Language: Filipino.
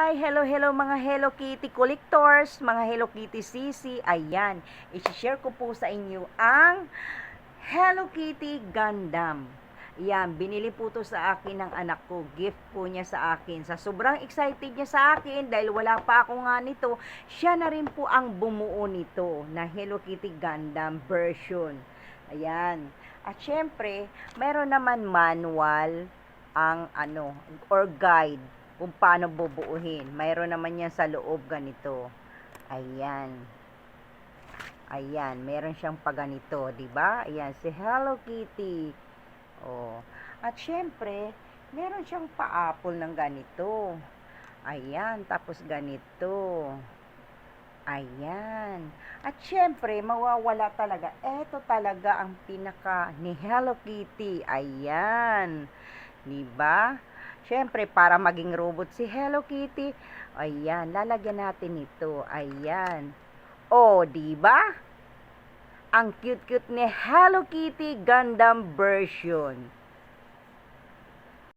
Hello, hello mga Hello Kitty collectors, mga Hello Kitty sisi. Ayan, i-share ko po sa inyo ang Hello Kitty Gundam. Ayan, binili po to sa akin ng anak ko. Gift po niya sa akin. Sa sobrang excited niya sa akin, dahil wala pa ako nga nito, siya na rin po ang bumuo nito na Hello Kitty Gundam version. Ayan. At syempre, meron naman manual ang or guide kung paano bubuuhin. Mayroon naman yan sa loob ganito. Ayan. Ayan, meron siyang paganito, 'di ba? Ayan si Hello Kitty. Oh. At syempre, meron siyang pa-apple ng ganito. Ayan, tapos ganito. Ayan. At syempre, mawawala talaga. Ito talaga ang pinaka ni Hello Kitty. Ayan. 'Di ba? Siyempre, para maging robot si Hello Kitty, ayan, lalagyan natin ito. Ayan. Oh, 'di ba? Ang cute-cute ni Hello Kitty Gundam version.